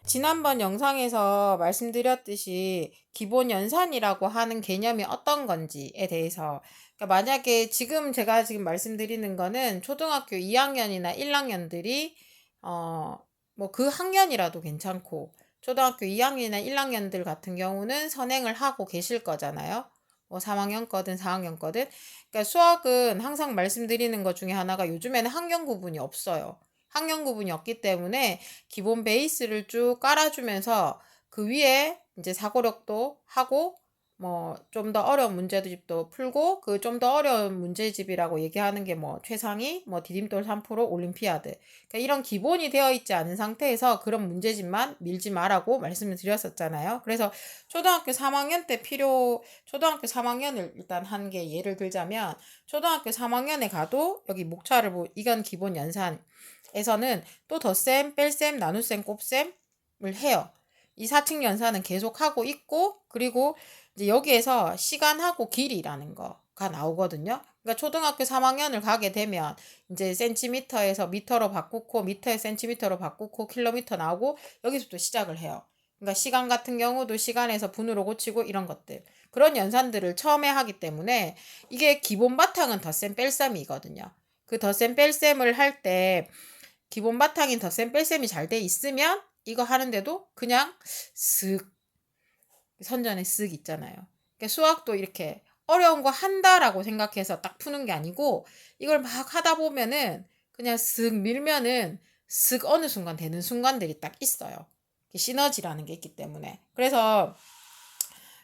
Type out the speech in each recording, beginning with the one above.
지난번 영상에서 말씀드렸듯이 기본 연산이라고 하는 개념이 어떤 건지에 대해서, 그러니까 만약에 제가 지금 말씀드리는 거는 초등학교 2학년이나 1학년들이 뭐 그 학년이라도 괜찮고, 초등학교 2학년이나 1학년들 같은 경우는 선행을 하고 계실 거잖아요. 뭐 3학년 거든 4학년 거든. 그러니까 수학은 항상 말씀드리는 것 중에 하나가, 요즘에는 학년 구분이 없어요. 학년 구분이 없기 때문에 기본 베이스를 쭉 깔아주면서 그 위에 이제 사고력도 하고, 뭐 좀 더 어려운 문제집도 풀고, 그 좀 더 어려운 문제집이라고 얘기하는 게 뭐 최상위, 뭐 디딤돌 3% 올림피아드, 그러니까 이런 기본이 되어 있지 않은 상태에서 그런 문제집만 밀지 마라고 말씀을 드렸었잖아요. 그래서 초등학교 3학년 때 초등학교 3학년을 일단 한 게 예를 들자면, 초등학교 3학년에 가도 여기 목차를 이건 기본 연산에서는 또 덧셈, 뺄셈, 나눗셈, 곱셈을 해요. 이 사칙 연산은 계속 하고 있고, 그리고 이제 여기에서 시간하고 길이라는 거가 나오거든요. 그러니까 초등학교 3학년을 가게 되면 이제 센티미터에서 미터로 바꾸고, 미터에 센티미터로 바꾸고, 킬로미터 나오고, 여기서부터 시작을 해요. 그러니까 시간 같은 경우도 시간에서 분으로 고치고, 이런 것들, 그런 연산들을 처음에 하기 때문에 이게 기본 바탕은 덧셈 뺄셈이거든요. 그 덧셈 뺄셈을 할 때 기본 바탕인 덧셈 뺄셈이 잘 돼 있으면 이거 하는데도 그냥 쓱, 선전에 쓱 있잖아요. 그러니까 수학도 이렇게 어려운 거 한다라고 생각해서 딱 푸는 게 아니고, 이걸 막 하다 보면은 그냥 쓱 밀면은 쓱 어느 순간 되는 순간들이 딱 있어요. 시너지라는 게 있기 때문에. 그래서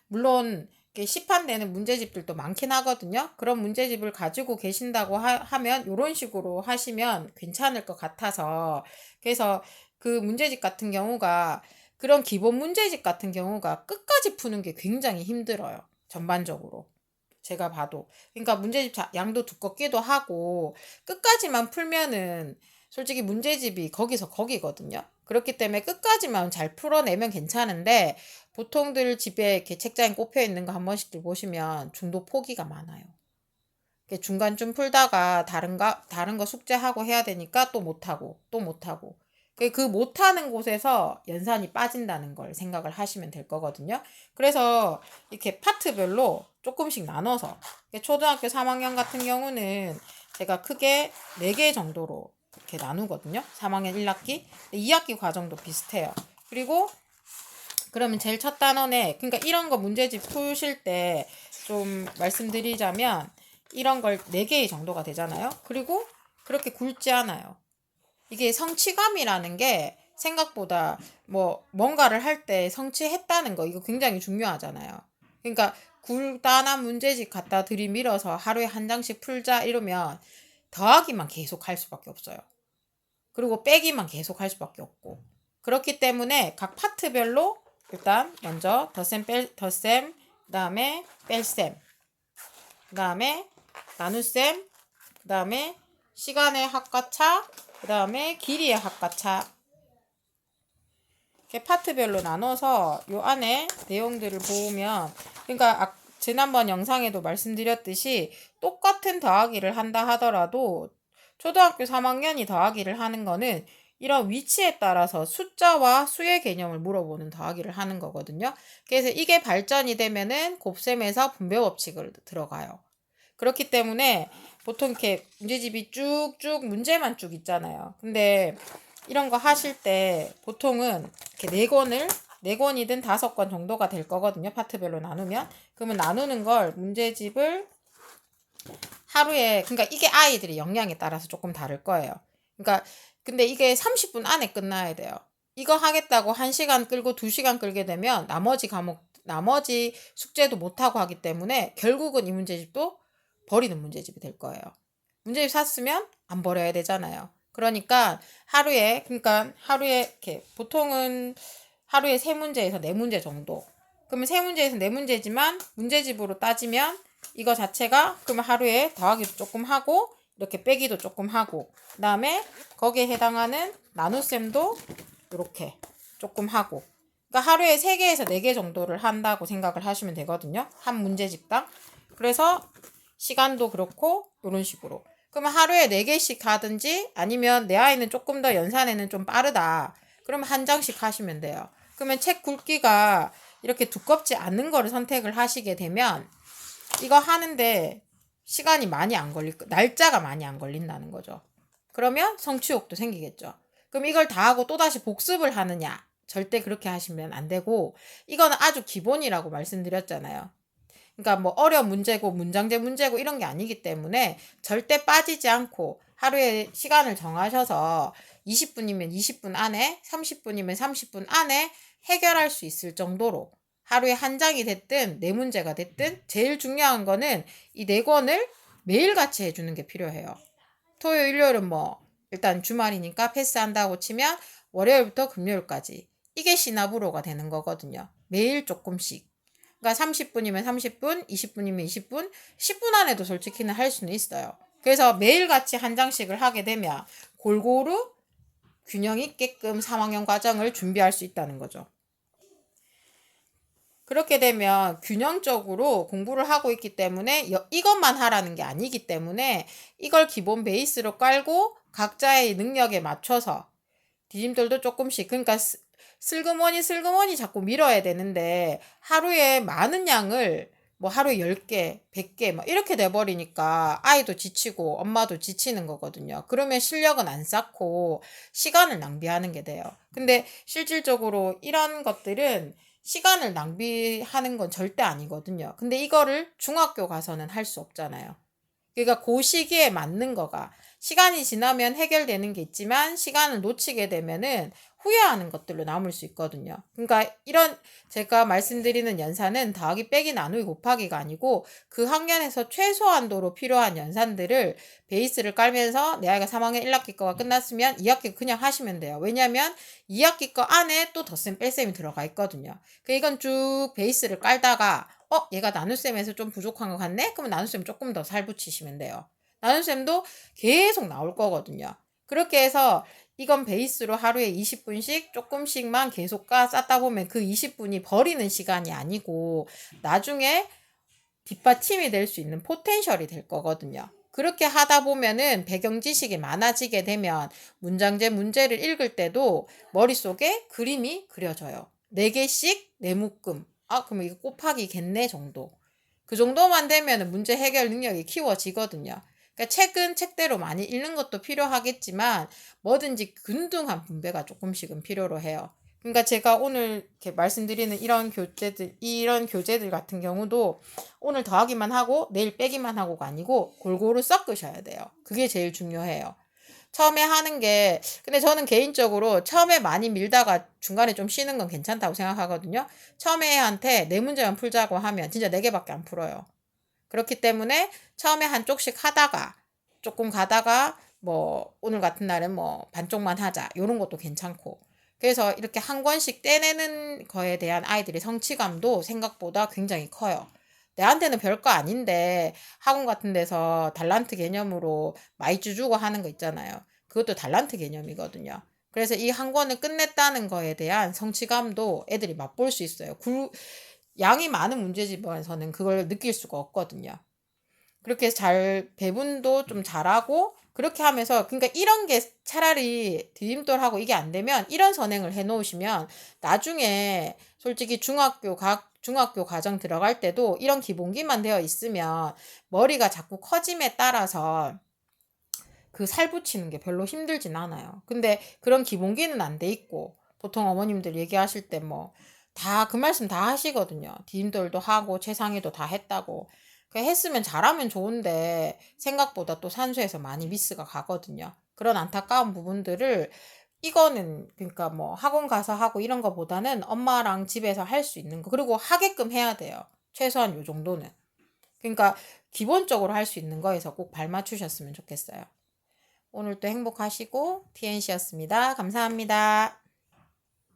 물론 시판되는 문제집들도 많긴 하거든요. 그런 문제집을 가지고 계신다고 하면 이런 식으로 하시면 괜찮을 것 같아서, 그래서 그 문제집 같은 경우가, 그런 기본 문제집 같은 경우가 끝까지 푸는 게 굉장히 힘들어요. 전반적으로. 제가 봐도. 그러니까 문제집 양도 두껍기도 하고, 끝까지만 풀면은 솔직히 문제집이 거기서 거기거든요. 그렇기 때문에 끝까지만 잘 풀어내면 괜찮은데, 보통들 집에 이렇게 책장에 꼽혀 있는 거 한 번씩 보시면 중도 포기가 많아요. 중간쯤 풀다가 다른 거 숙제하고 해야 되니까 또 못하고, 또 못하고. 그 못하는 곳에서 연산이 빠진다는 걸 생각을 하시면 될 거거든요. 그래서 이렇게 파트별로 조금씩 나눠서, 초등학교 3학년 같은 경우는 제가 크게 4개 정도로 이렇게 나누거든요. 3학년 1학기, 2학기 과정도 비슷해요. 그리고 그러면 제일 첫 단원에, 그러니까 이런 거 문제집 푸실 때 좀 말씀드리자면, 이런 걸 4개 정도가 되잖아요. 그리고 그렇게 굵지 않아요. 이게 성취감이라는 게 생각보다, 뭐 뭔가를 할 때 성취했다는 거, 이거 굉장히 중요하잖아요. 그러니까 굵다란 문제집 갖다 들이밀어서 하루에 한 장씩 풀자 이러면 더하기만 계속 할 수밖에 없어요. 그리고 빼기만 계속 할 수밖에 없고. 그렇기 때문에 각 파트별로 일단 먼저 덧셈, 그 다음에 뺄셈, 그 다음에 나눗셈, 그 다음에 시간의 합과차, 그 다음에 길이의 합과차, 이렇게 파트별로 나눠서 요 안에 내용들을 보면, 그러니까 지난번 영상에도 말씀드렸듯이 똑같은 더하기를 한다 하더라도 초등학교 3학년이 더하기를 하는 거는 이런 위치에 따라서 숫자와 수의 개념을 물어보는 더하기를 하는 거거든요. 그래서 이게 발전이 되면은 곱셈에서 분배 법칙을 들어가요. 그렇기 때문에 보통 이렇게 문제집이 쭉쭉 문제만 쭉 있잖아요. 근데 이런 거 하실 때 보통은 이렇게 4권이든 5권 정도가 될 거거든요. 파트별로 나누면. 그러면 나누는 걸 문제집을 하루에, 그러니까 이게 아이들의 역량에 따라서 조금 다를 거예요. 그러니까 근데 이게 30분 안에 끝나야 돼요. 이거 하겠다고 1시간 끌고 2시간 끌게 되면 나머지 숙제도 못하고 하기 때문에 결국은 이 문제집도 버리는 문제집이 될 거예요. 문제집 샀으면 안 버려야 되잖아요. 그러니까 하루에 이렇게 보통은 하루에 3문제에서 4문제 정도. 그러면 3문제에서 4문제지만 문제집으로 따지면 이거 자체가 그러면 하루에 더하기도 조금 하고 이렇게 빼기도 조금 하고, 그 다음에 거기에 해당하는 나눗셈도 이렇게 조금 하고, 그러니까 하루에 3개에서 4개 정도를 한다고 생각을 하시면 되거든요. 한 문제집당. 그래서 시간도 그렇고 이런 식으로. 그러면 하루에 4개씩 하든지, 아니면 내 아이는 조금 더 연산에는 좀 빠르다, 그러면 한 장씩 하시면 돼요. 그러면 책 굵기가 이렇게 두껍지 않은 거를 선택을 하시게 되면 이거 하는데 시간이 많이 안 걸릴 거, 날짜가 많이 안 걸린다는 거죠. 그러면 성취욕도 생기겠죠. 그럼 이걸 다 하고 또다시 복습을 하느냐? 절대 그렇게 하시면 안 되고, 이거는 아주 기본이라고 말씀드렸잖아요. 그러니까 뭐 어려운 문제고 문장제 문제고 이런 게 아니기 때문에 절대 빠지지 않고 하루에 시간을 정하셔서 20분이면 20분 안에, 30분이면 30분 안에 해결할 수 있을 정도로 하루에 한 장이 됐든 네 문제가 됐든 제일 중요한 거는 이 네 권을 매일같이 해주는 게 필요해요. 토요일, 일요일은 뭐 일단 주말이니까 패스한다고 치면 월요일부터 금요일까지 이게 시나브로가 되는 거거든요. 매일 조금씩. 그러니까 30분이면 30분, 20분이면 20분, 10분 안에도 솔직히는 할 수는 있어요. 그래서 매일같이 한 장씩을 하게 되면 골고루 균형 있게끔 3학년 과정을 준비할 수 있다는 거죠. 그렇게 되면 균형적으로 공부를 하고 있기 때문에 이것만 하라는 게 아니기 때문에 이걸 기본 베이스로 깔고 각자의 능력에 맞춰서 디딤돌도 조금씩, 그러니까 슬그머니 자꾸 밀어야 되는데 하루에 많은 양을 뭐 하루에 10개, 100개 막 이렇게 돼버리니까 아이도 지치고 엄마도 지치는 거거든요. 그러면 실력은 안 쌓고 시간을 낭비하는 게 돼요. 근데 실질적으로 이런 것들은 시간을 낭비하는 건 절대 아니거든요. 근데 이거를 중학교 가서는 할 수 없잖아요. 그러니까 그 시기에 맞는 거가 시간이 지나면 해결되는 게 있지만 시간을 놓치게 되면은 후회하는 것들로 남을 수 있거든요. 그러니까 이런 제가 말씀드리는 연산은 더하기 빼기 나누기 곱하기가 아니고 그 학년에서 최소한도로 필요한 연산들을 베이스를 깔면서 내 아이가 3학년 1학기 거가 끝났으면 2학기 그냥 하시면 돼요. 왜냐하면 2학기 거 안에 또 덧셈 뺄셈이 들어가 있거든요. 그 이건 쭉 베이스를 깔다가 얘가 나눗셈에서 좀 부족한 것 같네? 그러면 나눗셈 조금 더 살 붙이시면 돼요. 나눗셈도 계속 나올 거거든요. 그렇게 해서 이건 베이스로 하루에 20분씩 조금씩만 계속 쌓다 보면 그 20분이 버리는 시간이 아니고 나중에 뒷받침이 될 수 있는 포텐셜이 될 거거든요. 그렇게 하다 보면은 배경 지식이 많아지게 되면 문장제 문제를 읽을 때도 머릿속에 그림이 그려져요. 4개씩 4묶음. 그럼 이거 곱하기겠네 정도. 그 정도만 되면 문제 해결 능력이 키워지거든요. 그러니까 책은 책대로 많이 읽는 것도 필요하겠지만 뭐든지 균등한 분배가 조금씩은 필요로 해요. 그러니까 제가 오늘 이렇게 말씀드리는 이런 교재들 같은 경우도 오늘 더하기만 하고 내일 빼기만 하고가 아니고 골고루 섞으셔야 돼요. 그게 제일 중요해요. 처음에 하는 게, 근데 저는 개인적으로 처음에 많이 밀다가 중간에 좀 쉬는 건 괜찮다고 생각하거든요. 처음에 애한테 네 문제만 풀자고 하면 진짜 4개밖에 안 풀어요. 그렇기 때문에 처음에 한쪽씩 하다가 조금 가다가 뭐 오늘 같은 날은 뭐 반쪽만 하자 요런 것도 괜찮고, 그래서 이렇게 한 권씩 떼내는 거에 대한 아이들의 성취감도 생각보다 굉장히 커요. 내한테는 별거 아닌데 학원 같은 데서 달란트 개념으로 마이쮸 주고 하는 거 있잖아요. 그것도 달란트 개념이거든요. 그래서 이 한 권을 끝냈다는 거에 대한 성취감도 애들이 맛볼 수 있어요. 양이 많은 문제집에서는 그걸 느낄 수가 없거든요. 그렇게 해서 배분도 좀 잘하고 그렇게 하면서, 그러니까 이런 게 차라리 디딤돌하고 이게 안 되면 이런 선행을 해 놓으시면 나중에 솔직히 중학교 과정 들어갈 때도 이런 기본기만 되어 있으면 머리가 자꾸 커짐에 따라서 그 살 붙이는 게 별로 힘들진 않아요. 근데 그런 기본기는 안 돼 있고 보통 어머님들 얘기하실 때 뭐 다 그 말씀 다 하시거든요. 디딤돌도 하고 최상위도 다 했다고. 그 했으면 잘하면 좋은데 생각보다 또 산수에서 많이 미스가 가거든요. 그런 안타까운 부분들을 이거는 그러니까 뭐 학원 가서 하고 이런 거보다는 엄마랑 집에서 할 수 있는 거, 그리고 하게끔 해야 돼요. 최소한 요 정도는. 그러니까 기본적으로 할 수 있는 거에서 꼭 발 맞추셨으면 좋겠어요. 오늘도 행복하시고 TNC였습니다. 감사합니다.